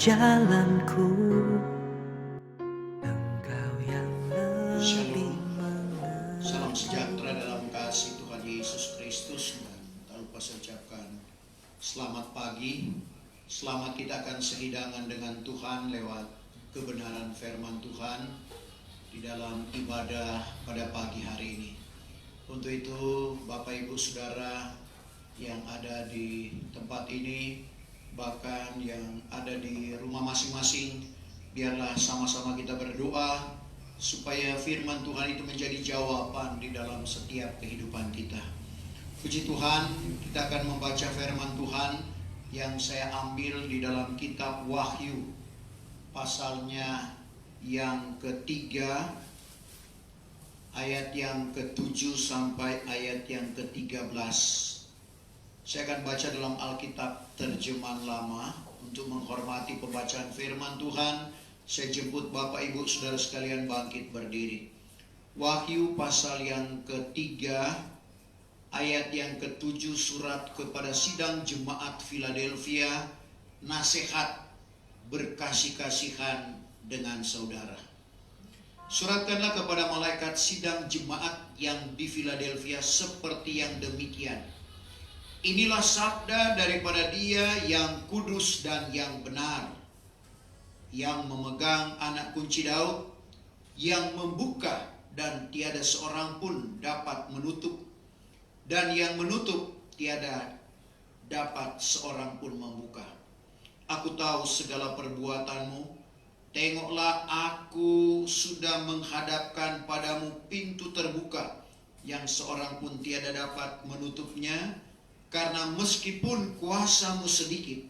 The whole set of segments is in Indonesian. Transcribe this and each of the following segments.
jalanku, Engkau yang lebih Shalom. Salam sejahtera dalam kasih Tuhan Yesus Kristus. Dan tak lupa saya ucapkan selamat pagi. Selamat kita akan sehidangan dengan Tuhan lewat kebenaran firman Tuhan di dalam ibadah pada pagi hari ini. Untuk itu Bapak Ibu Saudara yang ada di tempat ini, bahkan yang ada di rumah masing-masing, biarlah sama-sama kita berdoa supaya firman Tuhan itu menjadi jawaban di dalam setiap kehidupan kita. Puji Tuhan, kita akan membaca firman Tuhan yang saya ambil di dalam kitab Wahyu, pasalnya yang ketiga, ayat yang ke-7 sampai ayat yang ke-13. Saya akan baca dalam Alkitab terjemahan lama. Untuk menghormati pembacaan firman Tuhan, saya jemput Bapak Ibu Saudara sekalian bangkit berdiri. Wahyu pasal yang ketiga, ayat yang ke-7, surat kepada sidang jemaat Philadelphia, nasihat berkasih-kasihan dengan saudara. Suratkanlah kepada malaikat sidang jemaat yang di Philadelphia seperti yang demikian. Inilah sabda daripada Dia yang kudus dan yang benar, yang memegang anak kunci Daud, yang membuka dan tiada seorang pun dapat menutup, dan yang menutup tiada dapat seorang pun membuka. Aku tahu segala perbuatanmu. Tengoklah, aku sudah menghadapkan padamu pintu terbuka, yang seorang pun tiada dapat menutupnya. Karena meskipun kuasamu sedikit,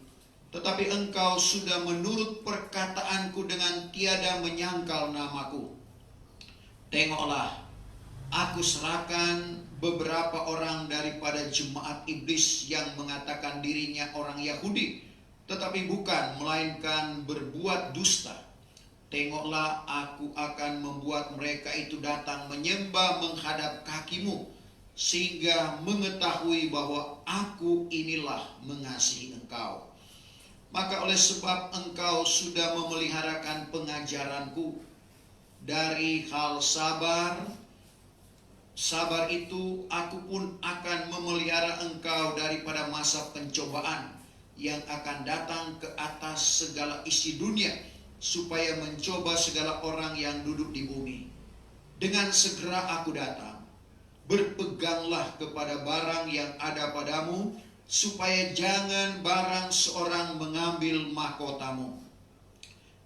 tetapi engkau sudah menurut perkataanku dengan tiada menyangkal namaku. Tengoklah, aku serahkan beberapa orang daripada jemaat iblis yang mengatakan dirinya orang Yahudi, tetapi bukan, melainkan berbuat dusta. Tengoklah, aku akan membuat mereka itu datang menyembah menghadap kakimu, sehingga mengetahui bahwa aku inilah mengasihi engkau. Maka oleh sebab engkau sudah memeliharakan pengajaranku dari hal sabar itu aku pun akan memelihara engkau daripada masa pencobaan yang akan datang ke atas segala isi dunia, supaya mencoba segala orang yang duduk di bumi. Dengan segera aku datang. Berpeganglah kepada barang yang ada padamu, supaya jangan barang seorang mengambil mahkotamu.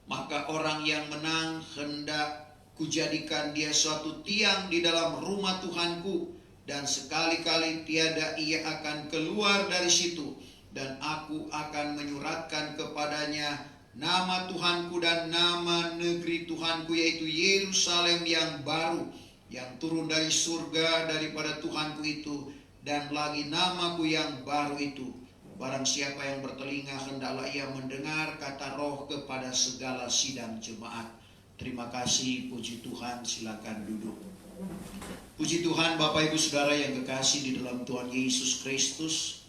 Maka orang yang menang hendak kujadikan dia suatu tiang di dalam rumah Tuhanku, dan sekali-kali tiada ia akan keluar dari situ. Dan aku akan menyuratkan kepadanya nama Tuhanku dan nama negeri Tuhanku, yaitu Yerusalem yang baru, yang turun dari surga daripada Tuhanku itu, dan lagi namaku yang baru itu. Barang siapa yang bertelinga, hendaklah ia mendengar kata Roh kepada segala sidang jemaat. Terima kasih, puji Tuhan, silakan duduk. Puji Tuhan, Bapak Ibu Saudara yang kekasih di dalam Tuhan Yesus Kristus.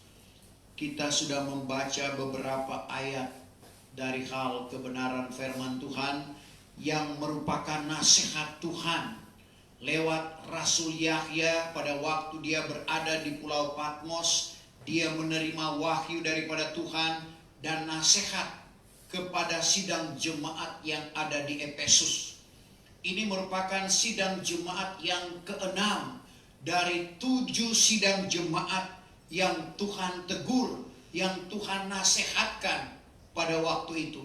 Kita sudah membaca beberapa ayat dari hal kebenaran firman Tuhan yang merupakan nasihat Tuhan lewat Rasul Yahya pada waktu dia berada di Pulau Patmos. Dia menerima wahyu daripada Tuhan dan nasihat kepada sidang jemaat yang ada di Efesus. Ini merupakan sidang jemaat yang ke-6 dari 7 sidang jemaat yang Tuhan tegur, yang Tuhan nasihatkan pada waktu itu.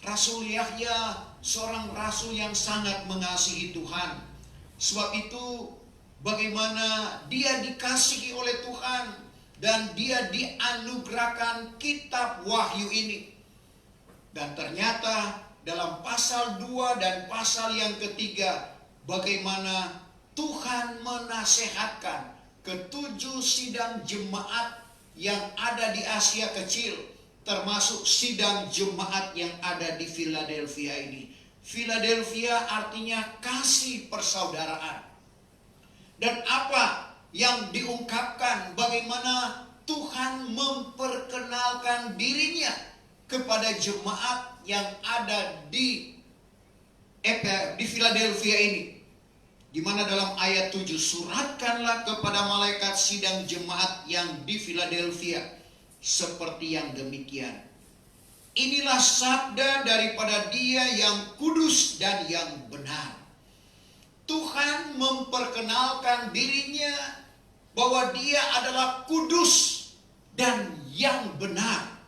Rasul Yahya seorang rasul yang sangat mengasihi Tuhan. Sebab itu bagaimana dia dikasihi oleh Tuhan dan dia dianugerahkan kitab Wahyu ini. Dan ternyata dalam pasal 2 dan pasal yang ketiga, bagaimana Tuhan menasehatkan ke-7 sidang jemaat yang ada di Asia Kecil, termasuk sidang jemaat yang ada di Philadelphia ini. Philadelphia artinya kasih persaudaraan. Dan apa yang diungkapkan, bagaimana Tuhan memperkenalkan dirinya kepada jemaat yang ada di Philadelphia ini. Di mana dalam ayat 7, suratkanlah kepada malaikat sidang jemaat yang di Philadelphia seperti yang demikian. Inilah sabda daripada Dia yang kudus dan yang benar. Tuhan memperkenalkan dirinya bahwa Dia adalah kudus dan yang benar.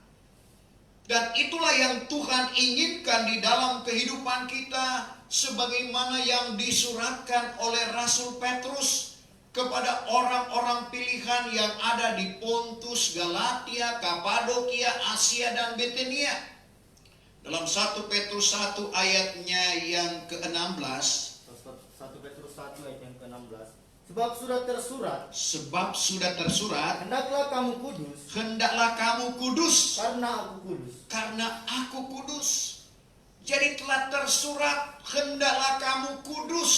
Dan itulah yang Tuhan inginkan di dalam kehidupan kita, sebagaimana yang disuratkan oleh Rasul Petrus kepada orang-orang pilihan yang ada di Pontus, Galatia, Kapadokia, Asia, dan Bithynia. Dalam 1 Petrus 1 ayatnya yang ke-16. 1 Petrus 1 ayat yang ke-16. Sebab sudah tersurat, hendaklah kamu kudus, karena aku kudus. Jadi telah tersurat, hendaklah kamu kudus,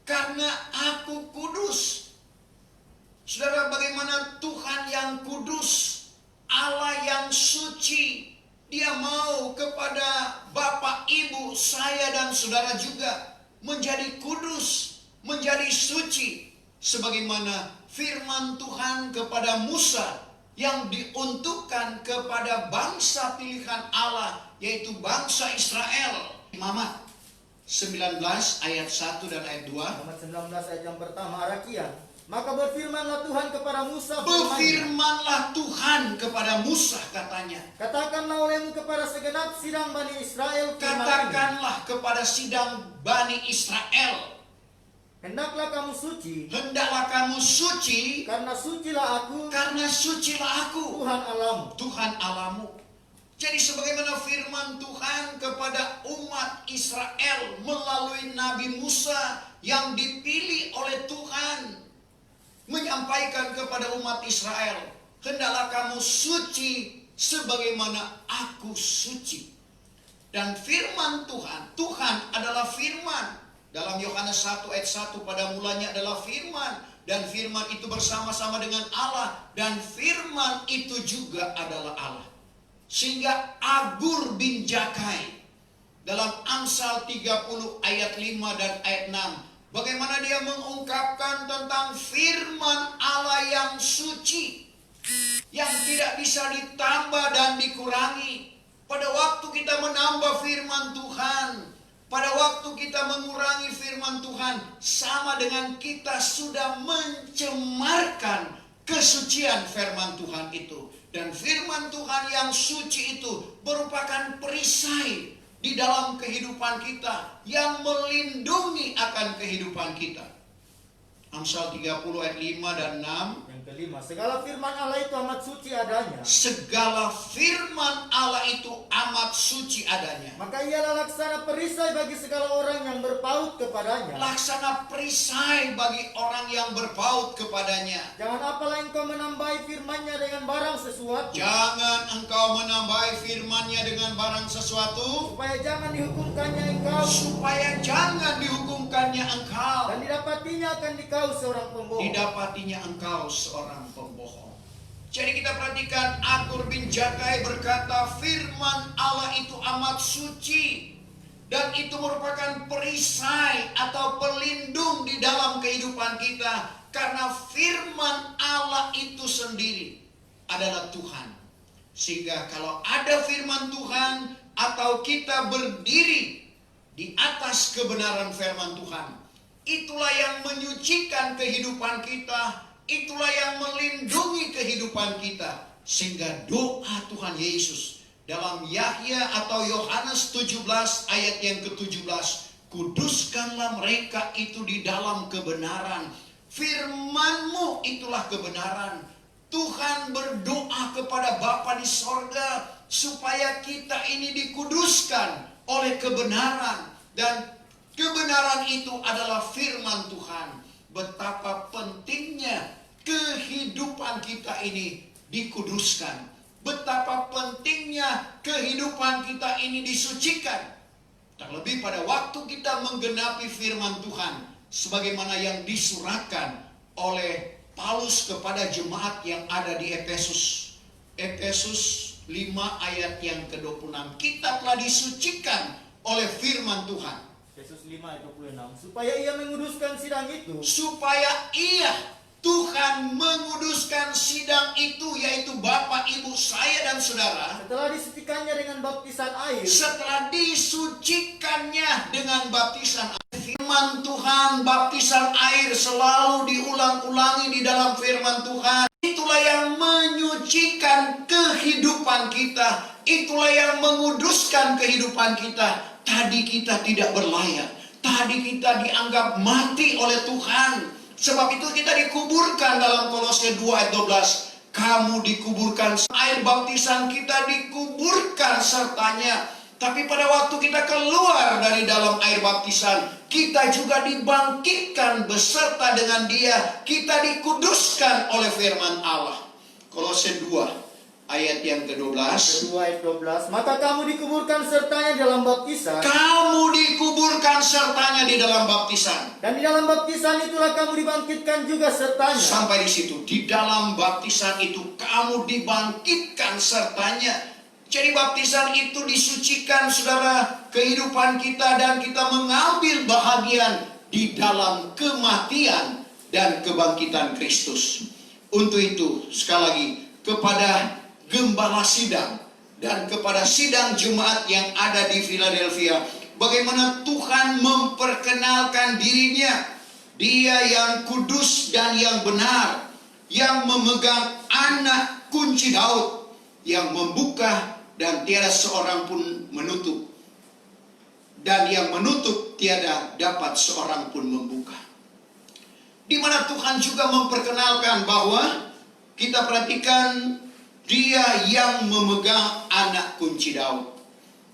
karena aku kudus. Saudara, bagaimana Tuhan yang kudus, Allah yang suci, Dia mau kepada Bapak, Ibu, saya dan saudara juga menjadi kudus, menjadi suci. Sebagaimana firman Tuhan kepada Musa yang diuntukkan kepada bangsa pilihan Allah, yaitu bangsa Israel. Imamat 19 ayat 1 dan ayat 2. Imamat 19 ayat yang pertama, Arakian. Maka berfirmanlah Tuhan kepada Musa. Berfirmanlah Tuhan kepada Musa, katanya. Katakanlah olehmu kepada segenap sidang Bani Israel. Katakanlah kepada sidang Bani Israel. Hendaklah kamu suci. Hendaklah kamu suci. Karena sucilah aku. Karena sucilah aku. Tuhan Allahmu. Tuhan Allahmu. Jadi sebagaimana firman Tuhan kepada umat Israel melalui Nabi Musa yang dipilih oleh Tuhan, menyampaikan kepada umat Israel, hendaklah kamu suci sebagaimana aku suci. Dan firman Tuhan, Tuhan adalah firman. Dalam Yohanes 1 ayat 1, pada mulanya adalah firman, dan firman itu bersama-sama dengan Allah, dan firman itu juga adalah Allah. Sehingga Agur bin Jakai dalam Amsal 30 ayat 5 dan ayat 6, bagaimana dia mengungkapkan tentang firman Allah yang suci, yang tidak bisa ditambah dan dikurangi. Pada waktu kita menambah firman Tuhan, pada waktu kita mengurangi firman Tuhan, sama dengan kita sudah mencemarkan kesucian firman Tuhan itu. Dan firman Tuhan yang suci itu merupakan perisai di dalam kehidupan kita, yang melindungi akan kehidupan kita. Amsal 30 ayat 5 dan 6. Yang kelima, segala firman Allah itu amat suci adanya. Segala firman Allah itu amat suci adanya. Maka ialah laksana perisai bagi segala orang yang berpaut kepadanya. Laksana perisai bagi orang yang berpaut kepadanya. Jangan apalah engkau menambahi firman-Nya dengan barang sesuatu. Jangan engkau menambahi firman-Nya dengan barang sesuatu. Supaya jangan dihukumkannya engkau. Supaya jangan dihukumkannya engkau. Dan didapatinya akan dikau seorang pembohong. Didapatinya engkau seorang pembohong. Jadi kita perhatikan, Agur bin Jakai berkata, firman Allah itu amat suci. Dan itu merupakan perisai atau pelindung di dalam kehidupan kita. Karena firman Allah itu sendiri adalah Tuhan. Sehingga kalau ada firman Tuhan, atau kita berdiri di atas kebenaran firman Tuhan, itulah yang menyucikan kehidupan kita, itulah yang melindungi kehidupan kita. Sehingga doa Tuhan Yesus dalam Yahya atau Yohanes 17 ayat yang ke-17, kuduskanlah mereka itu di dalam kebenaran. Firman-Mu itulah kebenaran. Tuhan berdoa kepada Bapa di sorga supaya kita ini dikuduskan oleh kebenaran. Dan kebenaran itu adalah firman Tuhan. Betapa pentingnya kehidupan kita ini dikuduskan. Betapa pentingnya kehidupan kita ini disucikan. Terlebih pada waktu kita menggenapi firman Tuhan, sebagaimana yang disuratkan oleh Paulus kepada jemaat yang ada di Efesus. Efesus 5 ayat yang ke-26. Kita telah disucikan oleh firman Tuhan. Yesus 5 ayat 26. Supaya ia menguduskan sidang itu. Supaya Tuhan menguduskan sidang itu, yaitu Bapak, Ibu, saya dan saudara. Setelah disucikannya dengan baptisan air. Setelah disucikannya dengan baptisan air. Firman Tuhan, baptisan air selalu diulang-ulangi di dalam firman Tuhan. Itulah yang menyucikan kehidupan kita. Itulah yang menguduskan kehidupan kita. Tadi kita tidak berlayak. Tadi kita dianggap mati oleh Tuhan. Sebab itu kita dikuburkan dalam Kolose 2 ayat 12. Kamu dikuburkan, air baptisan kita dikuburkan sertanya. Tapi pada waktu kita keluar dari dalam air baptisan, kita juga dibangkitkan beserta dengan Dia. Kita dikuduskan oleh firman Allah. Kolose 2 ayat yang ke-12. Kedua ayat 12. Maka kamu dikuburkan sertanya dalam baptisan. Kamu dikuburkan sertanya di dalam baptisan. Dan di dalam baptisan itulah kamu dibangkitkan juga sertanya. Sampai di situ, di dalam baptisan itu kamu dibangkitkan sertanya. Jadi baptisan itu disucikan, saudara, kehidupan kita, dan kita mengambil bahagian di dalam kematian dan kebangkitan Kristus. Untuk itu, sekali lagi, kepada gembala sidang dan kepada sidang jemaat yang ada di Philadelphia, bagaimana Tuhan memperkenalkan dirinya. Dia yang kudus dan yang benar, yang memegang anak kunci Daud, yang membuka dan tiada seorang pun menutup, dan yang menutup tiada dapat seorang pun membuka. Di mana Tuhan juga memperkenalkan bahwa kita perhatikan, Dia yang memegang anak kunci Daud.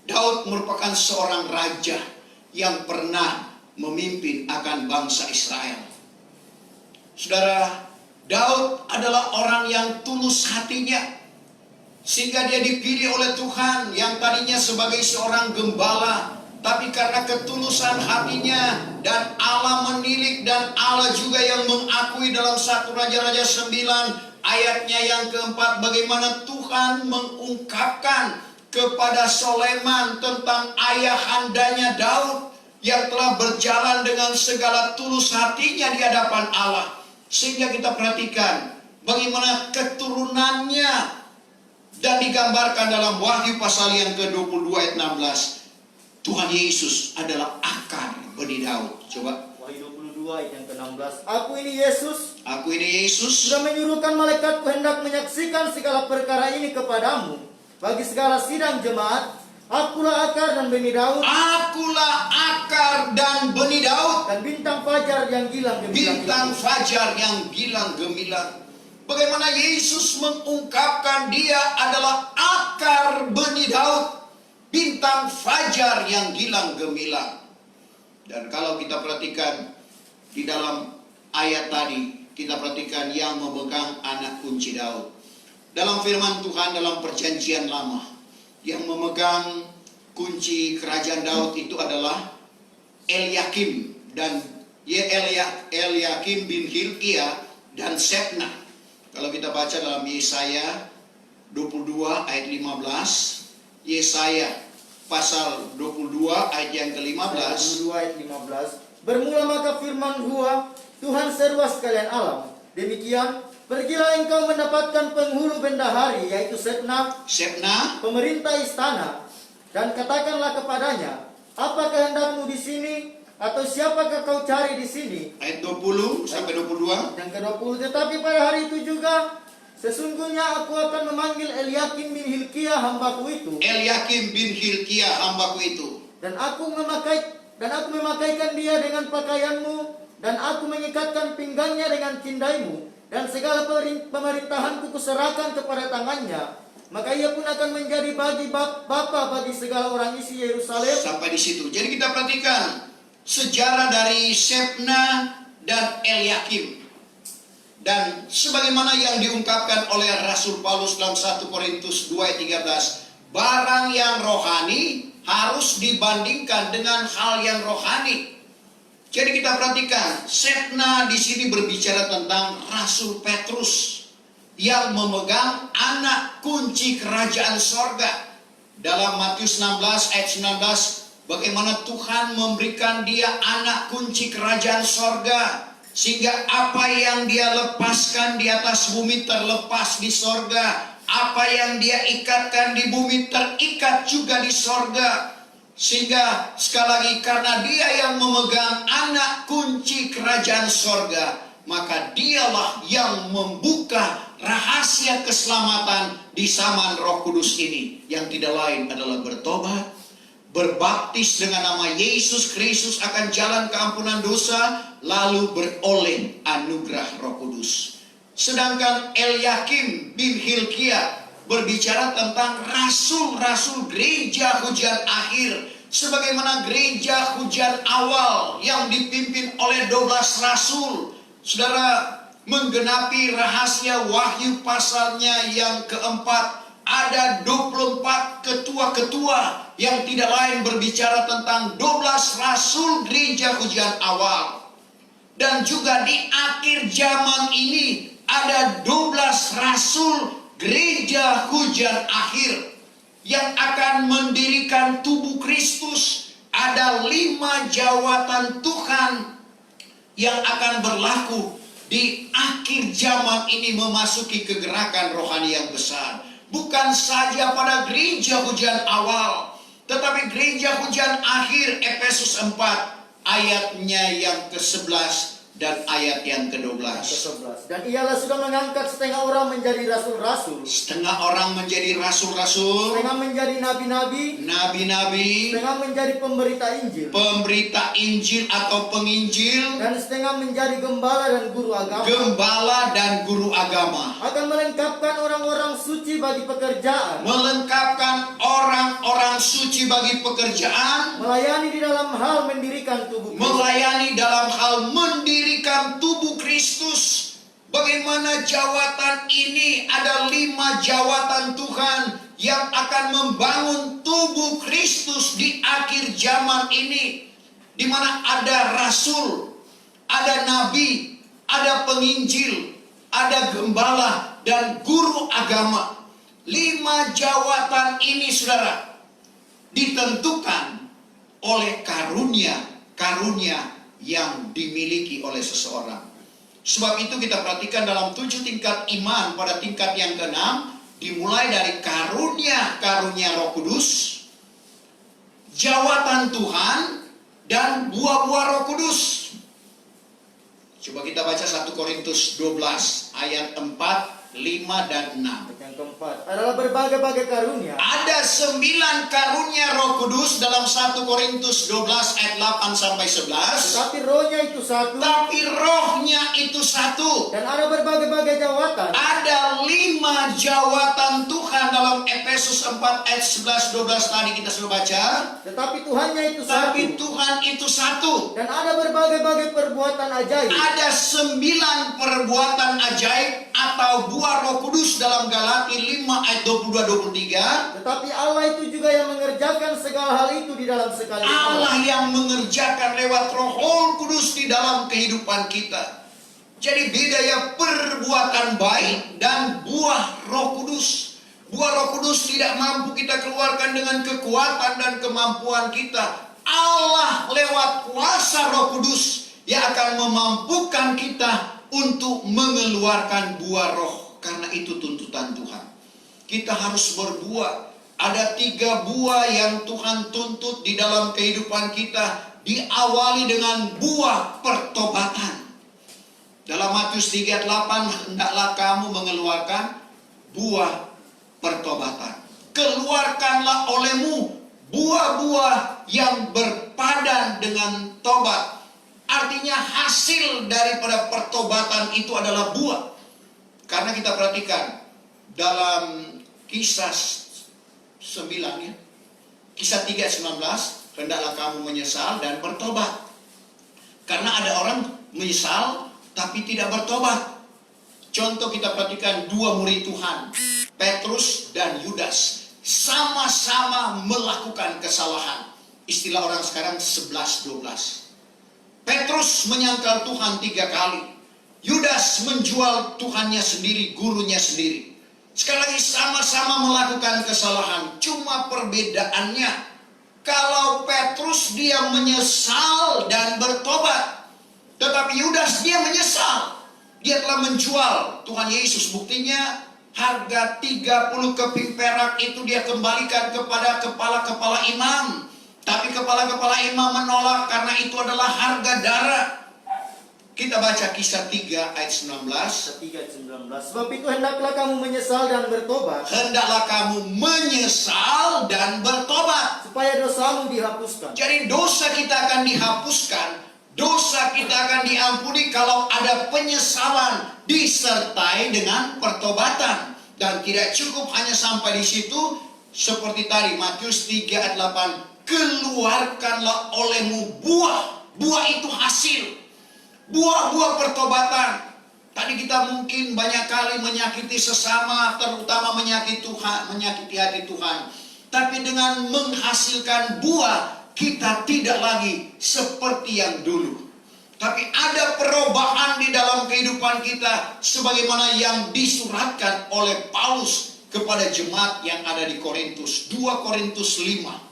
Daud merupakan seorang raja yang pernah memimpin akan bangsa Israel. Saudara, Daud adalah orang yang tulus hatinya, sehingga dia dipilih oleh Tuhan yang tadinya sebagai seorang gembala. Tapi karena ketulusan hatinya, dan Allah menilik, dan Allah juga yang mengakui dalam 1 Raja-Raja 9 ayatnya yang keempat, bagaimana Tuhan mengungkapkan kepada Soleman tentang ayahandanya Daud yang telah berjalan dengan segala tulus hatinya di hadapan Allah. Sehingga kita perhatikan bagaimana keturunannya, dan digambarkan dalam Wahyu pasal yang ke-22 ayat 16. Tuhan Yesus adalah akar benih Daud. Coba. Wahyu 22 ayat yang ke-16. Aku ini Yesus sudah menyuruhkan malaikatku hendak menyaksikan segala perkara ini kepadamu. Bagi segala sidang jemaat, akulah akar dan benih Daud. Akulah akar dan benih Daud. Dan bintang fajar yang gilang gemilang. Bintang fajar yang gilang gemilang. Bagaimana Yesus mengungkapkan Dia adalah akar benih Daud, bintang fajar yang gilang gemilang. Dan kalau kita perhatikan di dalam ayat tadi, kita perhatikan yang memegang anak kunci Daud. Dalam firman Tuhan dalam perjanjian lama, yang memegang kunci kerajaan Daud itu adalah Eliakim dan Eliakim bin Hilkiah dan Sebna. Kalau kita baca dalam Yesaya 22 ayat 15, Yesaya pasal 22 ayat yang ke-15. 22 ayat 15. Bermula maka firman Gua, Tuhan seruas sekalian alam. Demikian, pergilah engkau mendapatkan penghulu bendahari, yaitu Sebna, pemerintah istana, dan katakanlah kepadanya, apa kehendakmu di sini, atau siapakah kau cari di sini? Ayat 20 sampai 22. Yang ke-20, tetapi pada hari itu juga, sesungguhnya aku akan memanggil Eliakim bin Hilkiah hambaku itu. Dan aku memakaikan dia dengan pakaianmu, dan aku mengikatkan pinggangnya dengan tindaimu, dan segala pemerintahanku kuserahkan kepada tangannya. Maka ia pun akan menjadi bapa bagi segala orang isi Yerusalem. Sampai di situ. Jadi kita perhatikan sejarah dari Sebna dan Eliakim. Dan sebagaimana yang diungkapkan oleh Rasul Paulus dalam 1 Korintus 2 ayat 13, barang yang rohani harus dibandingkan dengan hal yang rohani. Jadi kita perhatikan, Sebna di sini berbicara tentang Rasul Petrus. yang memegang anak kunci kerajaan sorga. Dalam Matius 16 ayat 19, bagaimana Tuhan memberikan dia anak kunci kerajaan sorga, sehingga apa yang dia lepaskan di atas bumi terlepas di sorga, apa yang dia ikatkan di bumi terikat juga di sorga. Sehingga sekali lagi, karena dia yang memegang anak kunci kerajaan sorga, maka dialah yang membuka rahasia keselamatan di zaman Roh Kudus ini, yang tidak lain adalah bertobat, berbaptis dengan nama Yesus Kristus akan jalan keampunan dosa, lalu beroleh anugerah Roh Kudus. Sedangkan Eliakim bin Hilkia berbicara tentang rasul-rasul gereja hujan akhir, sebagaimana gereja hujan awal yang dipimpin oleh 12 rasul. Saudara, menggenapi rahasia Wahyu pasalnya yang keempat, ada 24 ketua-ketua yang tidak lain berbicara tentang 12 rasul gereja hujan awal. Dan juga di akhir zaman ini ada 12 rasul gereja hujan akhir yang akan mendirikan tubuh Kristus. Ada 5 jawatan Tuhan yang akan berlaku di akhir zaman ini, memasuki kegerakan rohani yang besar. Bukan saja pada gereja hujan awal, tetapi gereja hujan akhir. Efesus 4 ayatnya yang ke-11 dan ayat yang ke-12. Dan ialah sudah mengangkat setengah orang menjadi rasul-rasul, Setengah orang menjadi rasul-rasul, setengah menjadi nabi-nabi, nabi-nabi, setengah menjadi pemberita Injil, pemberita Injil atau penginjil, dan setengah menjadi gembala dan guru agama. gembala dan guru agama. Akan melengkapkan orang-orang suci bagi pekerjaan, Melengkapkan orang-orang suci bagi pekerjaan, melayani di dalam hal mendirikan tubuh Kristus. melayani dalam hal mendirikan tubuh Kristus. Bagaimana jawatan ini? Ada 5 jawatan Tuhan yang akan membangun tubuh Kristus di akhir zaman ini, di mana ada rasul, ada nabi, ada penginjil, ada gembala dan guru agama. 5 jawatan ini, saudara, ditentukan oleh karunia yang dimiliki oleh seseorang. Sebab itu kita perhatikan dalam 7 tingkat iman, pada tingkat yang ke-6 dimulai dari karunia Roh Kudus, jawatan Tuhan, dan buah-buah Roh Kudus. Coba kita baca 1 Korintus 12 ayat 4, 5 dan 6. Yang keempat adalah berbagai-bagai karunia. Ada 9 karunia Roh Kudus dalam 1 Korintus 12 ayat 8 sampai 11. Tapi rohnya itu satu. Tapi rohnya itu satu. Dan ada berbagai-bagai jawatan. Ada 5 jawatan Tuhan dalam Efesus 4 ayat 11 12 tadi kita sudah baca. Tetapi Tuhannya itu satu. Tapi Tuhan itu satu. Dan ada berbagai-bagai perbuatan ajaib. Ada 9 perbuatan ajaib atau buah Roh Kudus dalam Galati 5 ayat 22-23. Tetapi Allah itu juga yang mengerjakan segala hal itu di dalam sekali Allah yang mengerjakan lewat Roh Kudus di dalam kehidupan kita. Jadi beda ya perbuatan baik dan buah Roh Kudus. Buah Roh Kudus tidak mampu kita keluarkan dengan kekuatan dan kemampuan kita. Allah lewat kuasa Roh Kudus yang akan memampukan kita untuk mengeluarkan buah roh. Karena itu tuntutan Tuhan. Kita harus berbuah. Ada 3 buah yang Tuhan tuntut di dalam kehidupan kita. Diawali dengan buah pertobatan. Dalam Matius 3 ayat 8, hendaklah kamu mengeluarkan buah pertobatan. Keluarkanlah olehmu buah-buah yang berpadan dengan tobat. Artinya hasil daripada pertobatan itu adalah buah. Karena kita perhatikan dalam Kisah 9 ya. Kisah 3 ayat 19, hendaklah kamu menyesal dan bertobat. Karena ada orang menyesal tapi tidak bertobat. Contoh kita perhatikan 2 murid Tuhan, Petrus dan Yudas, sama-sama melakukan kesalahan. Istilah orang sekarang 11-12. Petrus menyangkal Tuhan 3 kali. Yudas menjual Tuhannya sendiri, gurunya sendiri. Sekali lagi sama-sama melakukan kesalahan. Cuma perbedaannya, kalau Petrus dia menyesal dan bertobat, tetapi Yudas dia menyesal. Dia telah menjual Tuhan Yesus. Buktinya harga 30 keping perak itu dia kembalikan kepada kepala-kepala imam. Tapi kepala-kepala imam menolak karena itu adalah harga darah. Kita baca Kisah 3 ayat 19. 3:19. Sebab itu hendaklah kamu menyesal dan bertobat, Hendaklah kamu menyesal dan bertobat. supaya dosamu dihapuskan. Jadi dosa kita akan dihapuskan, dosa kita akan diampuni kalau ada penyesalan disertai dengan pertobatan. Dan tidak cukup hanya sampai di situ, seperti tadi Matius 3 ayat 8, keluarkanlah olehmu buah. Buah itu hasil, buah-buah pertobatan. Tadi kita mungkin banyak kali menyakiti sesama, terutama menyakiti hati Tuhan. Tapi dengan menghasilkan buah, kita tidak lagi seperti yang dulu. Tapi ada perubahan di dalam kehidupan kita, sebagaimana yang disuratkan oleh Paulus kepada jemaat yang ada di Korintus. 2 Korintus 5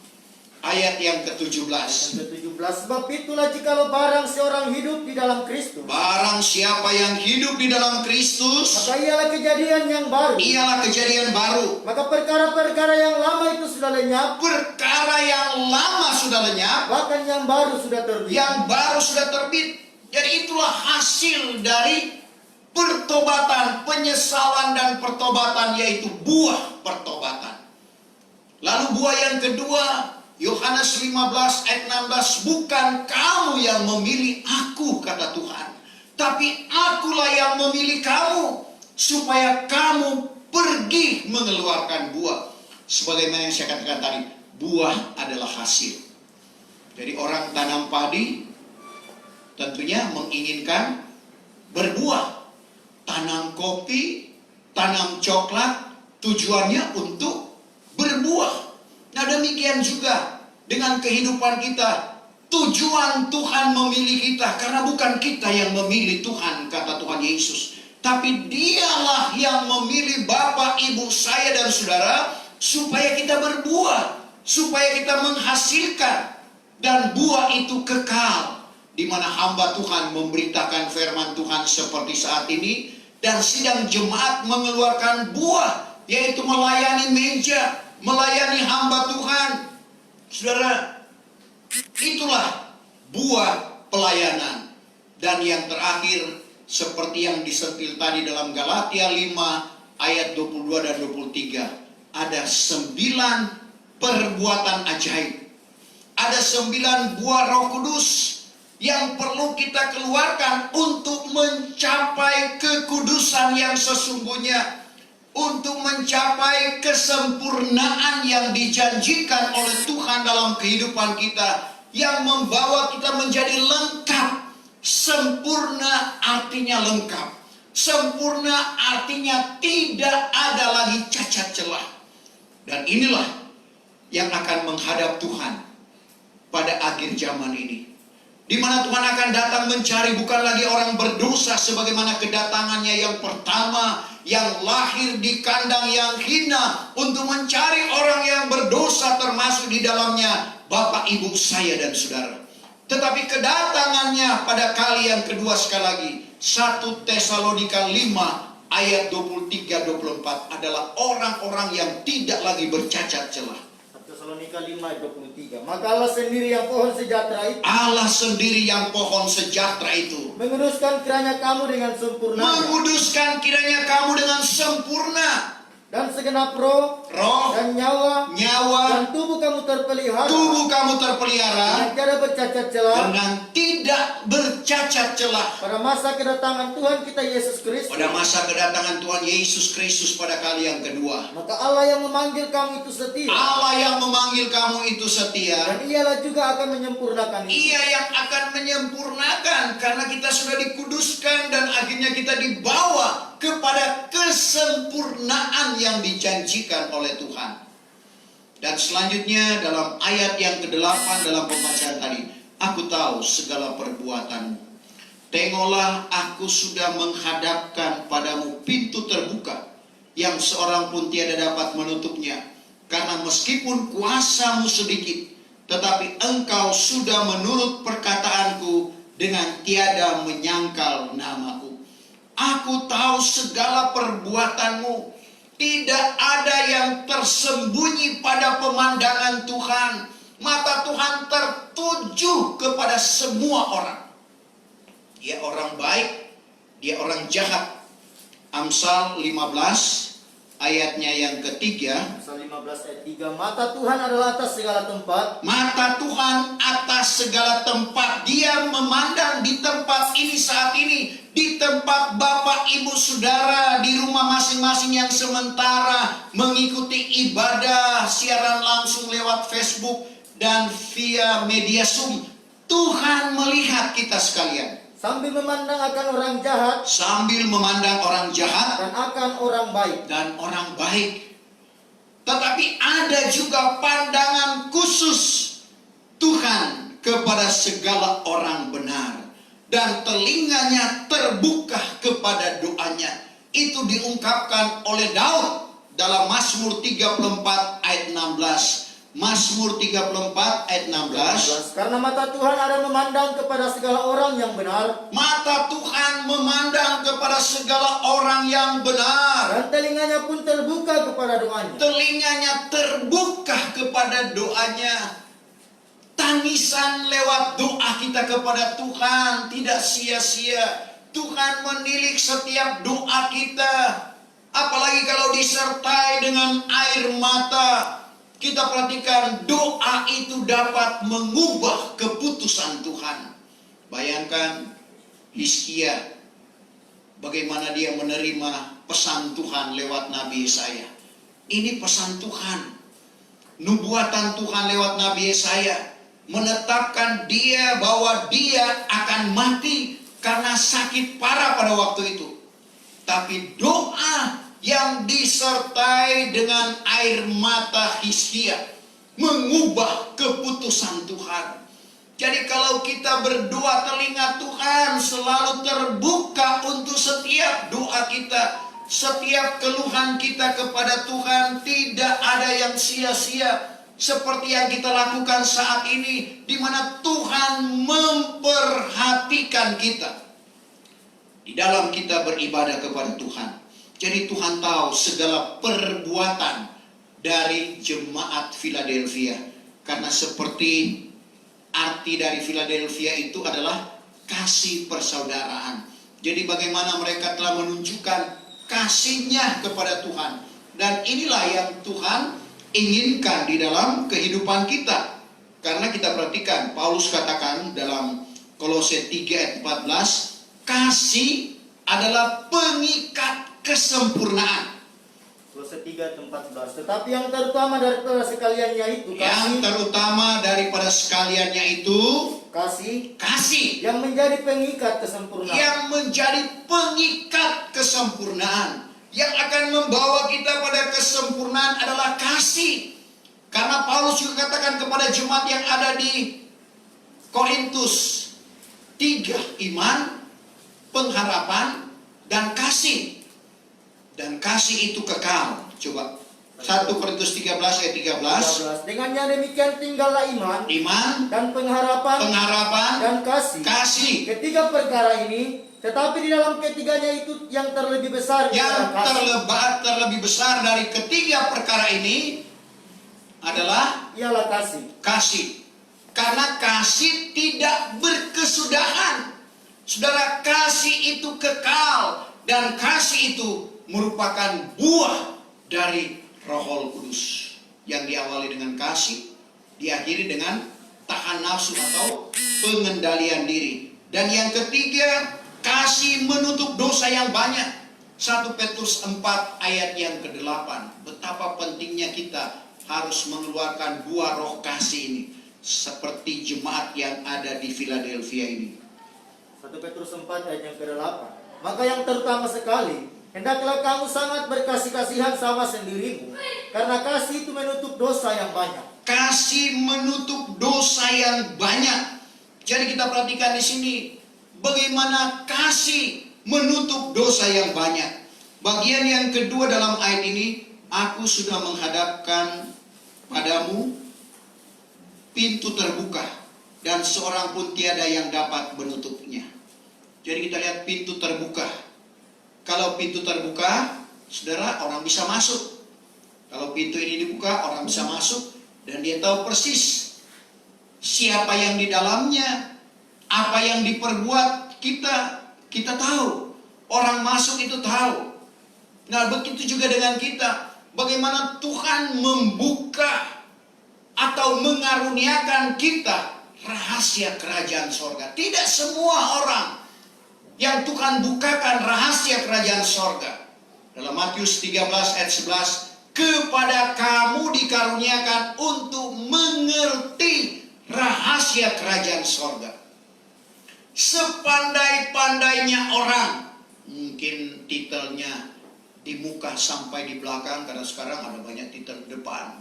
ayat yang ke-17. Sebab itulah jikalau barang seorang hidup di dalam Kristus, Barang siapa yang hidup di dalam Kristus, maka ialah kejadian yang baru. ialah kejadian baru. Maka perkara-perkara yang lama itu sudah lenyap, Perkara yang lama sudah lenyap, bahkan yang baru sudah terbit. yang baru sudah terbit. Jadi itulah hasil dari pertobatan, penyesalan dan pertobatan, yaitu buah pertobatan. Lalu buah yang kedua, Yohanes 15 ayat 16, bukan kamu yang memilih aku, kata Tuhan, tapi akulah yang memilih kamu, supaya kamu pergi mengeluarkan buah. Sebagaimana yang saya katakan tadi, buah adalah hasil. Jadi orang tanam padi tentunya menginginkan berbuah. Tanam kopi, tanam coklat, tujuannya untuk berbuah. Nah demikian juga dengan kehidupan kita. Tujuan Tuhan memilih kita, karena bukan kita yang memilih Tuhan, kata Tuhan Yesus. Tapi dialah yang memilih Bapak, Ibu, saya dan saudara, supaya kita berbuah, supaya kita menghasilkan. Dan buah itu kekal, di mana hamba Tuhan memberitakan firman Tuhan seperti saat ini, dan sidang jemaat mengeluarkan buah, yaitu melayani meja, melayani hamba Tuhan. Saudara, itulah buah pelayanan. Dan yang terakhir, seperti yang disentil tadi dalam Galatia 5 ayat 22 dan 23, ada 9 perbuatan ajaib. Ada 9 buah Roh Kudus yang perlu kita keluarkan untuk mencapai kekudusan yang sesungguhnya, untuk mencapai kesempurnaan yang dijanjikan oleh Tuhan dalam kehidupan kita, yang membawa kita menjadi lengkap. Sempurna artinya lengkap. Sempurna artinya tidak ada lagi cacat celah. Dan inilah yang akan menghadap Tuhan pada akhir zaman ini, di mana Tuhan akan datang mencari bukan lagi orang berdosa sebagaimana kedatangannya yang pertama, yang lahir di kandang yang hina, untuk mencari orang yang berdosa, termasuk di dalamnya Bapak, Ibu, saya dan saudara. Tetapi kedatangannya pada kali yang kedua, sekali lagi, 1 Tesalonika 5 ayat 23-24 adalah orang-orang yang tidak lagi bercacat celah. Tesalonika 5 ayat 23. Maka Allah sendiri yang pohon sejahtera itu, Allah sendiri yang pohon sejahtera itu, menguduskan kiranya kamu dengan sempurna, menguduskan kiranya kamu dengan sempurna, dan segenap roh, dan nyawa, dan tubuh kamu terpelihara, dengan tiada bercacat celah, dengan tidak bercacat celah, pada masa kedatangan Tuhan kita Yesus Kristus. pada masa kedatangan Tuhan Yesus Kristus pada kali yang kedua. Maka Allah yang memanggil kamu itu setia, Allah yang memanggil kamu itu setia, dan ialah juga akan menyempurnakan itu. Ia yang akan menyempurnakan, karena kita sudah dikuduskan dan akhirnya kita dibawa kepada kesempurnaan yang dijanjikan oleh Tuhan. Dan selanjutnya dalam ayat yang ke-8 dalam pembacaan tadi, aku tahu segala perbuatanmu. Tengoklah, aku sudah menghadapkan padamu pintu terbuka, yang seorang pun tiada dapat menutupnya. Karena meskipun kuasamu sedikit, tetapi engkau sudah menurut perkataanku dengan tiada menyangkal namaku. Aku tahu segala perbuatanmu. Tidak ada yang tersembunyi pada pemandangan Tuhan. Mata Tuhan tertuju kepada semua orang. Dia orang baik, dia orang jahat. Amsal 15 ayatnya yang ketiga. Amsal 15 ayat 3. Mata Tuhan adalah atas segala tempat. Mata Tuhan atas segala tempat. Dia memandang di tempat ini saat ini, di tempat Bapak, Ibu, Saudara, di rumah masing-masing yang sementara mengikuti ibadah siaran langsung lewat Facebook dan via media Zoom. Tuhan melihat kita sekalian. Sambil memandang akan orang jahat. Sambil memandang orang jahat. Dan akan orang baik. Dan orang baik. Tetapi ada juga pandangan khusus Tuhan kepada segala orang benar. Dan telinganya terbuka kepada doanya. Itu diungkapkan oleh Daud dalam Mazmur 34 ayat 16. Mazmur 34 ayat 16. Karena mata Tuhan ada memandang kepada segala orang yang benar. Mata Tuhan memandang kepada segala orang yang benar. Dan telinganya pun terbuka kepada doanya. Telinganya terbuka kepada doanya. Tangisan lewat doa kita kepada Tuhan tidak sia-sia. Tuhan menilik setiap doa kita. Apalagi kalau disertai dengan air mata. Kita perhatikan, doa itu dapat mengubah keputusan Tuhan. Bayangkan Hizkia, bagaimana dia menerima pesan Tuhan lewat Nabi Yesaya. Ini pesan Tuhan. Nubuatan Tuhan lewat Nabi Yesaya menetapkan dia bahwa dia akan mati karena sakit parah pada waktu itu. Tapi doa yang disertai dengan air mata Hizkia mengubah keputusan Tuhan. Jadi kalau kita berdoa, telinga Tuhan selalu terbuka untuk setiap doa kita. Setiap keluhan kita kepada Tuhan tidak ada yang sia-sia. Seperti yang kita lakukan saat ini, di mana Tuhan memperhatikan kita di dalam kita beribadah kepada Tuhan. Jadi Tuhan tahu segala perbuatan dari jemaat Philadelphia. Karena seperti arti dari Philadelphia itu adalah kasih persaudaraan. Jadi bagaimana mereka telah menunjukkan kasihnya kepada Tuhan. Dan inilah yang Tuhan inginkan di dalam kehidupan kita. Karena kita perhatikan, Paulus katakan dalam Kolose 3 ayat 14, kasih adalah pengikat kesempurnaan. Kolose 3 ayat 14. Tetapi yang terutama daripada sekaliannya itu kasih. Yang terutama daripada sekaliannya itu kasih. Yang menjadi pengikat kesempurnaan. Yang menjadi pengikat kesempurnaan. Yang akan membawa kita pada kesempurnaan adalah kasih. Karena Paulus juga katakan kepada jemaat yang ada di Korintus 3, iman, pengharapan, dan kasih. Dan kasih itu kekal. Coba 1 Korintus 13 ayat 13. Dengannya demikian tinggallah iman, dan pengharapan, dan kasih. Ketiga perkara ini, tetapi di dalam ketiganya itu yang terlebih besar terlebih besar dari ketiga perkara ini adalah ialah kasih. Karena kasih tidak berkesudahan. Saudara, kasih itu kekal dan kasih itu merupakan buah dari Roh Kudus yang diawali dengan kasih, diakhiri dengan tahan nafsu atau pengendalian diri. Dan yang ketiga, kasih menutup dosa yang banyak. 1 Petrus 4 ayat yang ke-8. Betapa pentingnya kita harus mengeluarkan buah roh kasih ini, seperti jemaat yang ada di Philadelphia ini. 1 Petrus 4 ayat yang ke-8. Maka yang terutama sekali, hendaklah kamu sangat berkasih-kasihan sama sendirimu, karena kasih itu menutup dosa yang banyak. Kasih menutup dosa yang banyak. Jadi kita perhatikan di sini, bagaimana kasih menutup dosa yang banyak. Bagian yang kedua dalam ayat ini, aku sudah menghadapkan padamu pintu terbuka dan seorang pun tiada yang dapat menutupnya. Jadi kita lihat pintu terbuka. Kalau pintu terbuka, saudara, orang bisa masuk. Kalau pintu ini dibuka, orang bisa masuk dan dia tahu persis siapa yang di dalamnya, apa yang diperbuat, kita tahu. Orang masuk itu tahu. Nah, begitu juga dengan kita. Bagaimana Tuhan membuka atau mengaruniakan kita rahasia kerajaan sorga. Tidak semua orang yang Tuhan bukakan rahasia kerajaan sorga. Dalam Matius 13 ayat 11, kepada kamu dikaruniakan untuk mengerti rahasia kerajaan sorga. Sepandai-pandainya orang, mungkin titelnya di muka sampai di belakang, karena sekarang ada banyak titel di depan,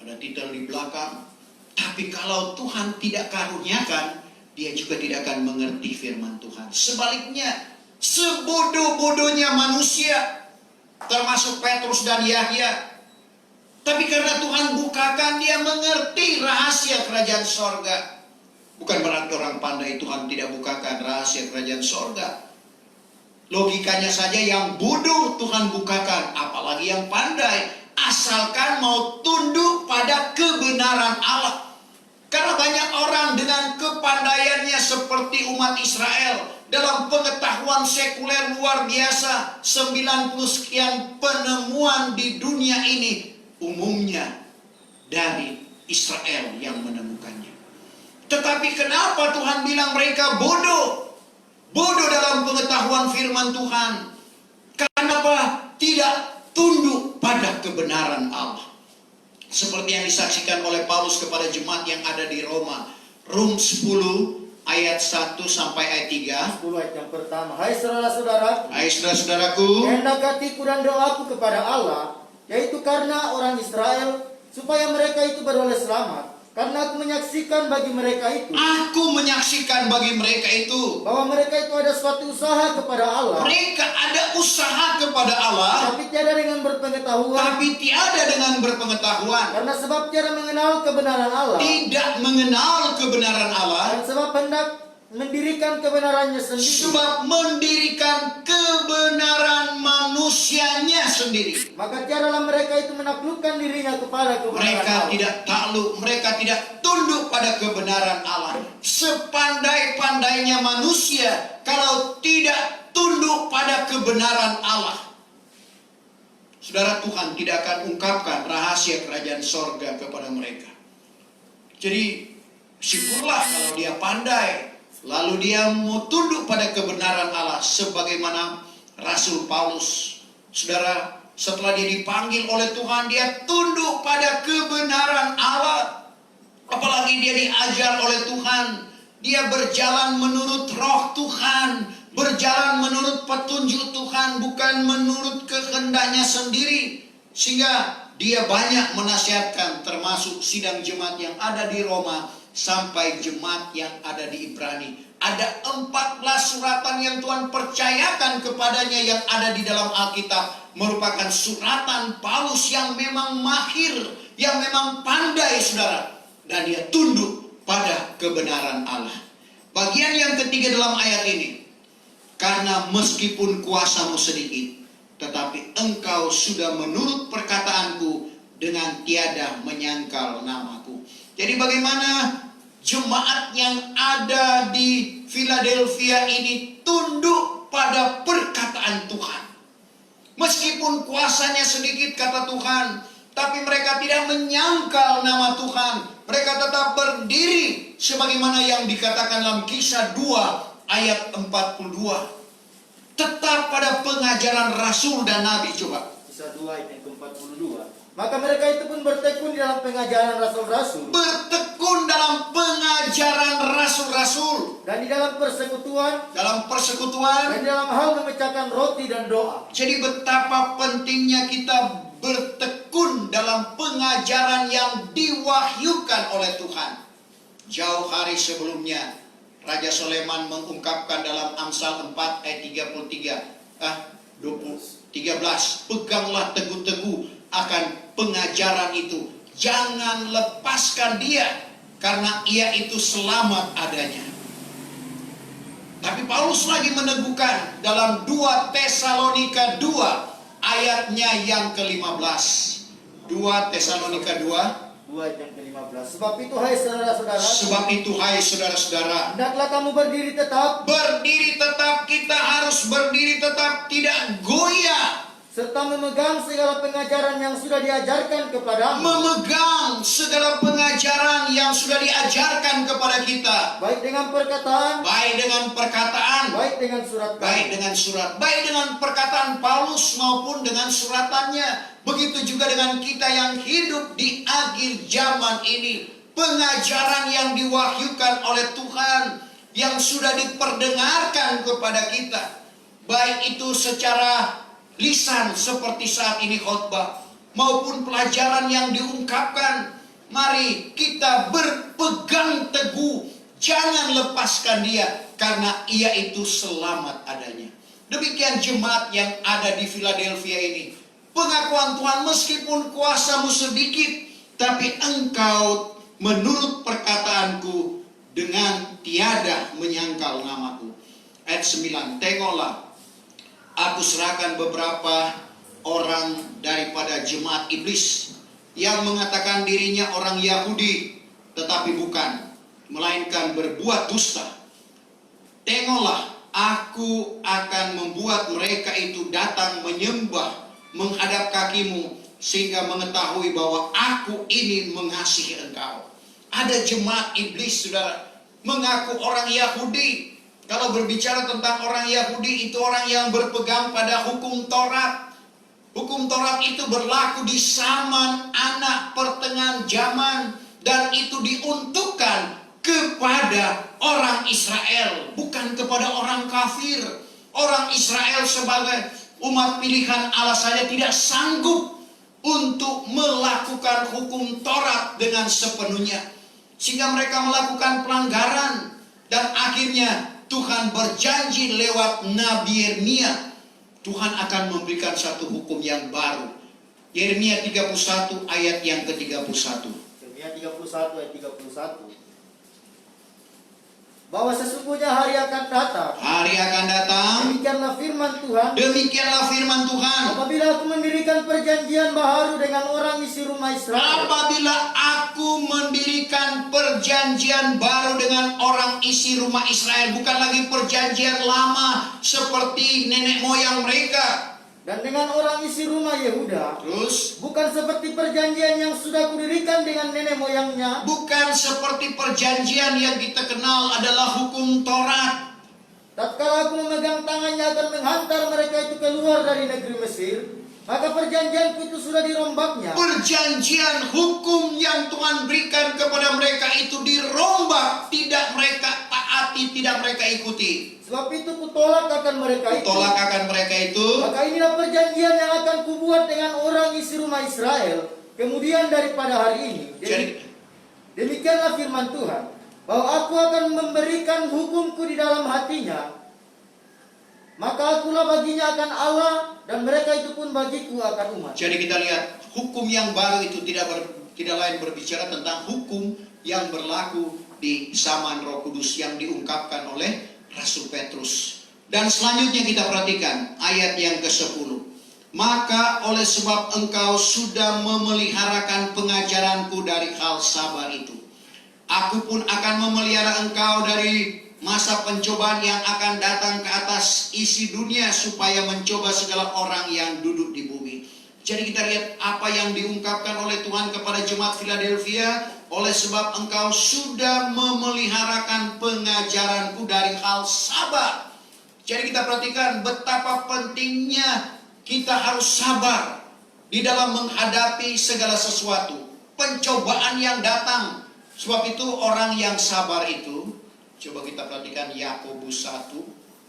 ada titel di belakang. Tapi kalau Tuhan tidak karuniakan, dia juga tidak akan mengerti firman Tuhan. Sebaliknya, sebodoh-bodohnya manusia, termasuk Petrus dan Yahya, tapi karena Tuhan bukakan, dia mengerti rahasia kerajaan sorga. Bukan berarti orang pandai Tuhan tidak bukakan rahasia kerajaan sorga. Logikanya saja yang bodoh Tuhan bukakan, apalagi yang pandai, asalkan mau tunduk pada kebenaran Allah. Karena banyak orang dengan kepandaiannya seperti umat Israel, dalam pengetahuan sekuler luar biasa, 90 sekian penemuan di dunia ini umumnya dari Israel yang menemukannya. Tetapi kenapa Tuhan bilang mereka bodoh? Bodoh dalam pengetahuan firman Tuhan. Kenapa tidak tunduk pada kebenaran Allah? Seperti yang disaksikan oleh Paulus kepada jemaat yang ada di Roma. Rum 10 ayat 1 sampai ayat 3. 10 ayat yang pertama. Hai saudara-saudara, Hai saudara-saudaraku, hendak hatiku dan doaku kepada Allah, yaitu karena orang Israel, supaya mereka itu beroleh selamat. Karena aku menyaksikan bagi mereka itu, bahwa mereka itu ada suatu usaha kepada Allah. Mereka ada usaha kepada Allah, Tapi tiada dengan berpengetahuan. Karena sebab tiada mengenal kebenaran Allah. Tidak mengenal kebenaran Allah. Dan sebab hendak mendirikan kebenarannya sendiri. Sebab mendirikan kebenaran manusianya sendiri. Maka tiadalah mereka itu menaklukkan dirinya kepada kebenaran Mereka Allah. tidak takluk, mereka tidak tunduk pada kebenaran Allah. Sepandai-pandainya manusia, kalau tidak tunduk pada kebenaran Allah, saudara, Tuhan tidak akan ungkapkan rahasia kerajaan sorga kepada mereka. Jadi syukurlah kalau dia pandai, lalu dia mau tunduk pada kebenaran Allah, sebagaimana Rasul Paulus. Saudara, setelah dia dipanggil oleh Tuhan, dia tunduk pada kebenaran Allah. Apalagi dia diajar oleh Tuhan, dia berjalan menurut roh Tuhan, berjalan menurut petunjuk Tuhan, bukan menurut kehendaknya sendiri. Sehingga dia banyak menasihatkan, termasuk sidang jemaat yang ada di Roma, sampai jemaat yang ada di Ibrani. Ada 14 suratan yang Tuhan percayakan kepadanya yang ada di dalam Alkitab, merupakan suratan Paulus yang memang mahir, yang memang pandai, saudara. Dan dia tunduk pada kebenaran Allah. Bagian yang ketiga dalam ayat ini, karena meskipun kuasamu sedikit, tetapi engkau sudah menurut perkataanku dengan tiada menyangkal namaku. Jadi bagaimana jemaat yang ada di Philadelphia ini tunduk pada perkataan Tuhan. Meskipun kuasanya sedikit, kata Tuhan, tapi mereka tidak menyangkal nama Tuhan. Mereka tetap berdiri sebagaimana yang dikatakan dalam Kisah 2 ayat 42. Tetap pada pengajaran Rasul dan Nabi. Coba Kisah 2 ayat yang ke-42. Maka mereka itu pun bertekun di dalam pengajaran rasul-rasul. bertekun dalam pengajaran Rasul-Rasul, Dan di dalam persekutuan. dalam persekutuan. Dan dalam hal memecahkan roti dan doa. Jadi betapa pentingnya kita bertekun dalam pengajaran yang diwahyukan oleh Tuhan. Jauh hari sebelumnya Raja Soleman mengungkapkan dalam Amsal 4 ayat 13. Peganglah teguh-teguh akan pengajaran itu. Jangan lepaskan dia, karena ia itu selamat adanya. Tapi Paulus lagi meneguhkan dalam 2 Tesalonika 2 ayatnya yang ke-15. 2 Tesalonika 2 ayat yang ke-15. Sebab itu hai saudara-saudara, hendaklah kamu berdiri tetap. Berdiri tetap, kita harus berdiri tetap, tidak goyah. Serta memegang segala pengajaran yang sudah diajarkan kepadamu. Memegang segala pengajaran yang sudah diajarkan kepada kita. Baik dengan perkataan, Baik dengan perkataan, baik dengan surat baik dengan surat, baik dengan perkataan Paulus maupun dengan suratannya. Begitu juga dengan kita yang hidup di akhir zaman ini. Pengajaran yang diwahyukan oleh Tuhan yang sudah diperdengarkan kepada kita, baik itu secara lisan seperti saat ini khotbah, maupun pelajaran yang diungkapkan. Mari kita berpegang teguh, jangan lepaskan dia, karena ia itu selamat adanya. Demikian jemaat yang ada di Philadelphia ini. Pengakuan Tuhan, meskipun kuasamu sedikit, tapi engkau menurut perkataanku dengan tiada menyangkal namaku. Ayat 9, tengoklah, aku serahkan beberapa orang daripada jemaat iblis yang mengatakan dirinya orang Yahudi, tetapi bukan, melainkan berbuat dusta. Tengoklah, aku akan membuat mereka itu datang menyembah menghadap kakimu, sehingga mengetahui bahwa aku ini mengasihi engkau. Ada jemaat iblis, saudara, mengaku orang Yahudi. Kalau berbicara tentang orang Yahudi, itu orang yang berpegang pada hukum Taurat. Hukum Taurat itu berlaku di zaman anak pertengahan zaman, dan itu diuntukkan kepada orang Israel, bukan kepada orang kafir. Orang Israel sebagai umat pilihan Allah saja tidak sanggup untuk melakukan hukum Taurat dengan sepenuhnya, sehingga mereka melakukan pelanggaran. Dan akhirnya Tuhan berjanji lewat Nabi Yeremia, Tuhan akan memberikan satu hukum yang baru. Yeremia 31 ayat yang ke-31. Yeremia 31 ayat 31. Bahwa sesungguhnya hari akan datang. Hari akan datang. Demikianlah firman Tuhan. Demikianlah firman Tuhan. Apabila aku mendirikan perjanjian baru dengan orang isi rumah Israel. Apabila aku mendirikan perjanjian baru dengan orang isi rumah Israel, bukan lagi perjanjian lama seperti nenek moyang mereka. Dan dengan orang isi rumah Yehuda, Terus, bukan seperti perjanjian yang sudah kudirikan dengan nenek moyangnya. bukan seperti perjanjian yang kita kenal adalah hukum Taurat. Tatkala aku memegang tangannya akan menghantar mereka itu keluar dari negeri Mesir, maka perjanjianku itu sudah dirombaknya. Perjanjian hukum yang Tuhan berikan kepada mereka itu dirombak, tidak mereka taati, tidak mereka ikuti. Sebab itu kutolak akan mereka itu. Kutolak akan mereka itu. Maka inilah perjanjian yang akan kubuat dengan orang isi rumah Israel kemudian daripada hari ini. Demikianlah firman Tuhan, bahwa aku akan memberikan hukumku di dalam hatinya, maka akulah baginya akan Allah, dan mereka itu pun bagiku akan umat. Jadi kita lihat, hukum yang baru itu tidak lain berbicara tentang hukum yang berlaku di zaman Roh Kudus yang diungkapkan oleh Rasul Petrus. Dan selanjutnya kita perhatikan ayat yang ke-10. Maka oleh sebab engkau sudah memeliharakan pengajaranku dari hal sabar itu, aku pun akan memelihara engkau dari masa pencobaan yang akan datang ke atas isi dunia, supaya mencoba segala orang yang duduk di bumi. Jadi kita lihat apa yang diungkapkan oleh Tuhan kepada jemaat Philadelphia. Oleh sebab engkau sudah memeliharakan pengajaranku dari hal sabar. Jadi kita perhatikan betapa pentingnya kita harus sabar di dalam menghadapi segala sesuatu. Pencobaan yang datang. Sebab itu orang yang sabar itu, coba kita perhatikan Yakobus 1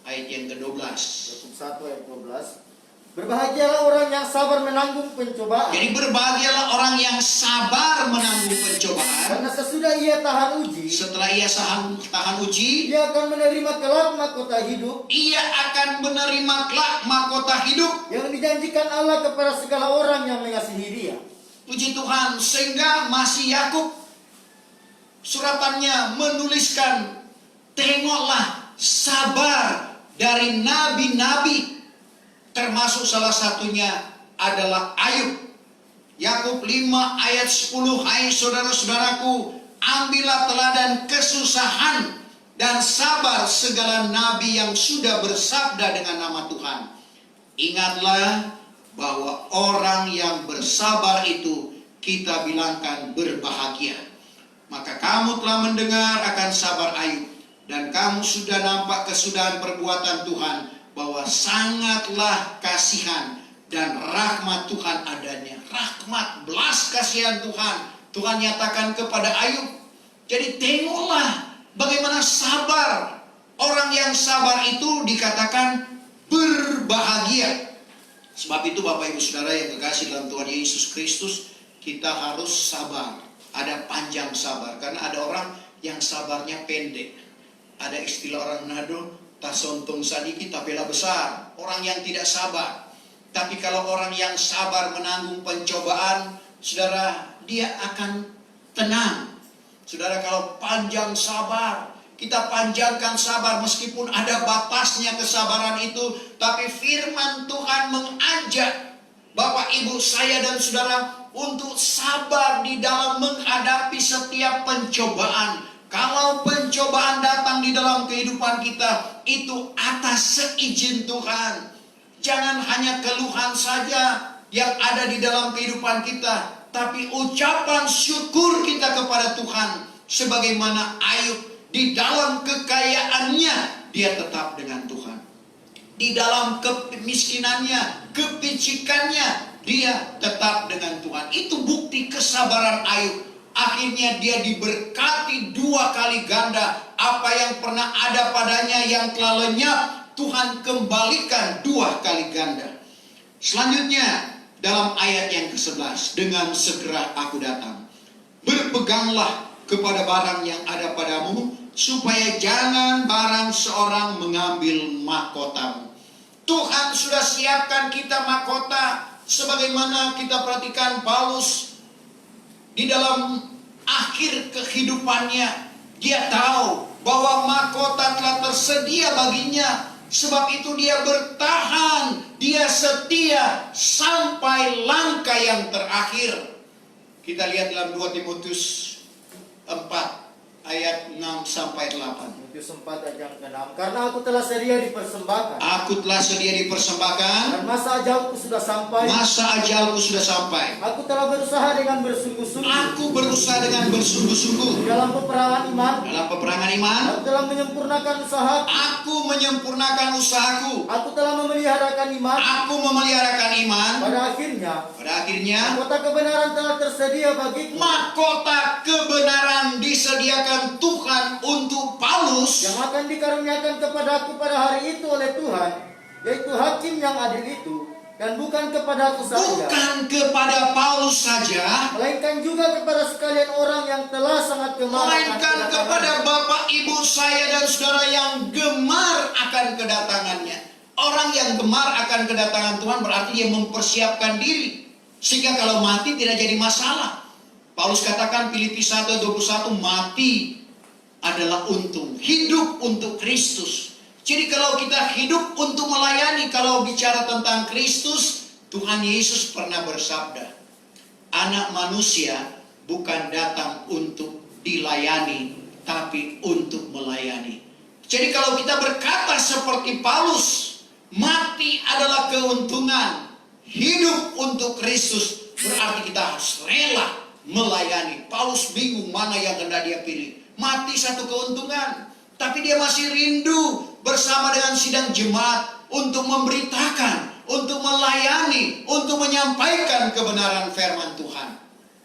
ayat yang ke-12. Yakobus 1 ayat 12. Berbahagialah orang yang sabar menanggung pencobaan. Jadi berbahagialah orang yang sabar menanggung pencobaan. Karena sesudah ia tahan uji, Setelah ia tahan uji, ia akan menerima kelak mahkota hidup ia akan menerima kelak mahkota hidup. yang dijanjikan Allah kepada segala orang yang mengasihi Dia. Puji Tuhan, sehingga masih Yakub suratannya menuliskan, tengoklah sabar dari nabi-nabi, termasuk salah satunya adalah Ayub. Yakub 5 ayat 10, hai saudara-saudaraku, ambillah teladan kesusahan dan sabar segala nabi yang sudah bersabda dengan nama Tuhan. Ingatlah bahwa orang yang bersabar itu kita bilangkan berbahagia. Maka kamu telah mendengar akan sabar Ayub, dan kamu sudah nampak kesudahan perbuatan Tuhan, bahwa sangatlah kasihan dan rahmat Tuhan adanya. Rahmat, belas kasihan Tuhan nyatakan kepada Ayub. Jadi tengoklah bagaimana sabar. Orang yang sabar itu dikatakan berbahagia. Sebab itu Bapak Ibu Saudara yang kekasih dalam Tuhan Yesus Kristus, kita harus sabar. Ada panjang sabar. Karena ada orang yang sabarnya pendek. Ada istilah orang Manado, tasontong sadiki tapela besar. Orang yang tidak sabar. Tapi kalau orang yang sabar menanggung pencobaan, saudara, dia akan tenang. Saudara, kalau panjang sabar, kita panjangkan sabar meskipun ada batasnya kesabaran itu. Tapi firman Tuhan mengajak Bapak, Ibu, saya dan saudara untuk sabar di dalam menghadapi setiap pencobaan. Kalau pencobaan datang di dalam kehidupan kita, itu atas seizin Tuhan. Jangan hanya keluhan saja yang ada di dalam kehidupan kita, tapi ucapan syukur kita kepada Tuhan. Sebagaimana Ayub, di dalam kekayaannya dia tetap dengan Tuhan. Di dalam kemiskinannya, kepicikannya, dia tetap dengan Tuhan. Itu bukti kesabaran Ayub. Akhirnya dia diberkati 2 kali ganda. Apa yang pernah ada padanya yang telah lenyap, Tuhan kembalikan 2 kali ganda. Selanjutnya dalam ayat yang ke-11, dengan segera aku datang. Berpeganglah kepada barang yang ada padamu, supaya jangan barang seorang mengambil mahkotamu. Tuhan sudah siapkan kita mahkota. Sebagaimana kita perhatikan Paulus di dalam akhir kehidupannya, dia tahu bahwa mahkota telah tersedia baginya. Sebab itu dia bertahan, dia setia sampai langkah yang terakhir. Kita lihat dalam 2 Timotius 4 ayat 6 sampai 8. Matius 4 ayat yang ke-6. Karena aku telah sedia dipersembahkan. Aku telah sedia dipersembahkan. Dan masa ajalku sudah sampai. Masa ajalku sudah sampai. Aku telah berusaha dengan bersungguh-sungguh. Aku berusaha dengan bersungguh-sungguh. Dalam peperangan iman. Dalam peperangan iman. Aku telah menyempurnakan usahaku. Aku menyempurnakan usahaku. Aku telah memeliharakan iman. Aku memeliharakan iman. Pada akhirnya, mahkota kebenaran telah tersedia bagiku. Mahkota kebenaran disediakan Tuhan untuk Paulus, yang akan dikaruniakan kepadaku pada hari itu oleh Tuhan, yaitu hakim yang adil itu, dan bukan kepada aku saja, bukan kepada Paulus saja, melainkan juga kepada sekalian orang yang telah sangat gemar, melainkan kepada Bapak, Ibu, saya dan saudara yang gemar akan kedatangannya. Orang yang gemar akan kedatangan Tuhan berarti dia mempersiapkan diri, sehingga kalau mati tidak jadi masalah. Paulus katakan Filipi 1:21, mati adalah untung, hidup untuk Kristus. Jadi kalau kita hidup untuk melayani, kalau bicara tentang Kristus, Tuhan Yesus pernah bersabda, anak manusia bukan datang untuk dilayani, tapi untuk melayani. Jadi kalau kita berkata seperti Paulus, mati adalah keuntungan, hidup untuk Kristus, berarti kita harus rela melayani. Paulus bingung mana yang hendak dia pilih. Mati satu keuntungan, tapi dia masih rindu bersama dengan sidang jemaat untuk memberitakan, untuk melayani, untuk menyampaikan kebenaran firman Tuhan.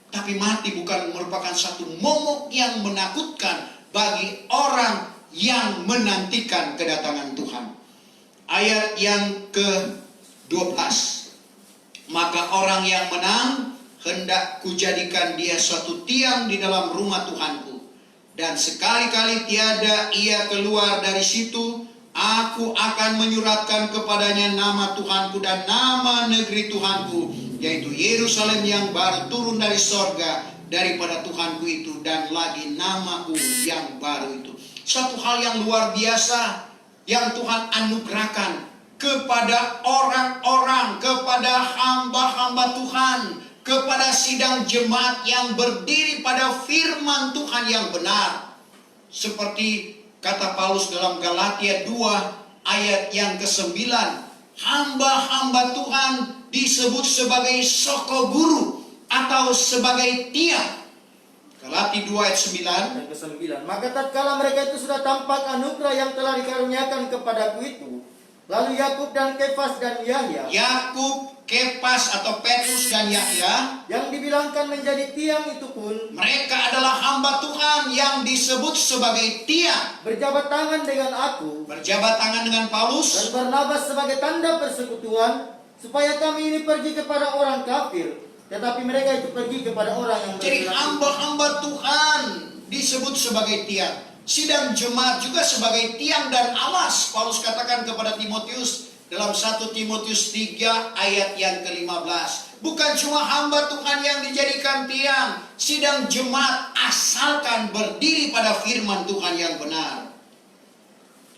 Tapi mati bukan merupakan satu momok yang menakutkan bagi orang yang menantikan kedatangan Tuhan. Ayat yang ke-12 12. Maka orang yang menang hendak kujadikan dia suatu tiang di dalam rumah Tuhanku, dan sekali-kali tiada ia keluar dari situ, aku akan menyuratkan kepadanya nama Tuhanku dan nama negeri Tuhanku, yaitu Yerusalem yang baru turun dari sorga daripada Tuhanku itu, dan lagi namaku yang baru itu. Satu hal yang luar biasa yang Tuhan anugerahkan kepada orang-orang, kepada hamba-hamba Tuhan, kepada sidang jemaat yang berdiri pada firman Tuhan yang benar. Seperti kata Paulus dalam Galatia 2 ayat yang ke-9, hamba-hamba Tuhan disebut sebagai soko guru atau sebagai tiang. Galatia 2 ayat 9. Dan ke-9. Maka tatkala mereka itu sudah tampak anugerah yang telah dikaruniakan kepadaku itu, lalu Yakub dan Kefas dan Yahya, Yakub, Kefas atau Petrus dan Yahya, yang dibilangkan menjadi tiang itu pun, mereka adalah hamba Tuhan yang disebut sebagai tiang, berjabat tangan dengan aku berjabat tangan dengan dan Paulus Barnabas sebagai tanda persekutuan, supaya kami ini pergi kepada orang kafir, tetapi mereka itu pergi kepada orang yang Jadi beriman. hamba-hamba Tuhan disebut sebagai tiang. Sidang jemaat juga sebagai tiang dan alas. Paulus katakan kepada Timotius dalam 1 Timotius 3 ayat yang ke-15. Bukan cuma hamba Tuhan yang dijadikan tiang. Sidang jemaat asalkan berdiri pada firman Tuhan yang benar.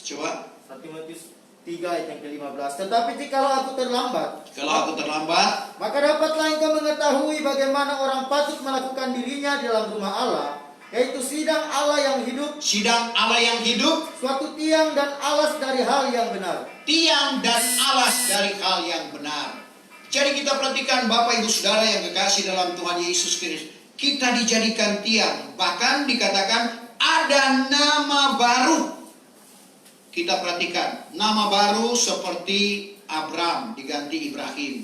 Coba. 1 Timotius 3 ayat yang ke-15. Tetapi jikalau aku terlambat, Kalau aku terlambat, maka dapatlah engkau mengetahui bagaimana orang patut melakukan dirinya di dalam rumah Allah, yaitu sidang Allah yang hidup, sidang Allah yang hidup, suatu tiang dan alas dari hal yang benar. tiang dan alas dari hal yang benar. Jadi kita perhatikan Bapak Ibu Saudara yang kekasih dalam Tuhan Yesus Kristus. Kita dijadikan tiang. Bahkan dikatakan ada nama baru. Kita perhatikan nama baru seperti Abraham diganti Ibrahim,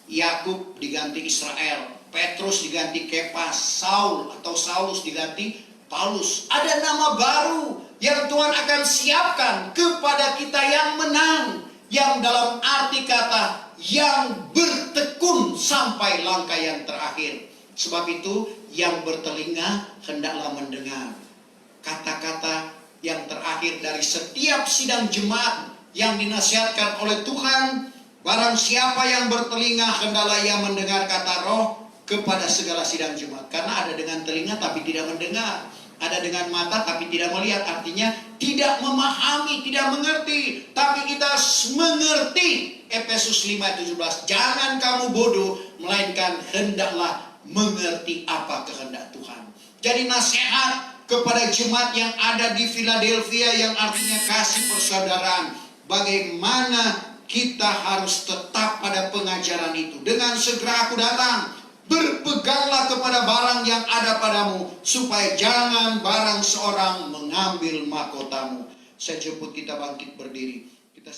Yakub diganti Israel, Petrus diganti Kefas, Saul atau Saulus diganti Paulus. Ada nama baru yang Tuhan akan siapkan kepada kita yang menang, yang dalam arti kata yang bertekun sampai langkah yang terakhir. Sebab itu yang bertelinga hendaklah mendengar kata-kata yang terakhir dari setiap sidang jemaat yang dinasihatkan oleh Tuhan. Barang siapa yang bertelinga hendaklah ia mendengar kata Roh kepada segala sidang jemaat. Karena ada dengan telinga tapi tidak mendengar, ada dengan mata tapi tidak melihat. Artinya tidak memahami, tidak mengerti. Tapi kita mengerti. Efesus 5:17. Jangan kamu bodoh, melainkan hendaklah mengerti apa kehendak Tuhan. Jadi nasihat kepada jemaat yang ada di Philadelphia yang artinya kasih persaudaraan. Bagaimana kita harus tetap pada pengajaran itu. Dengan segera aku datang, berpeganglah kepada barang yang ada padamu, supaya jangan barang seorang mengambil mahkotamu. Saya jemput kita bangkit berdiri. Kita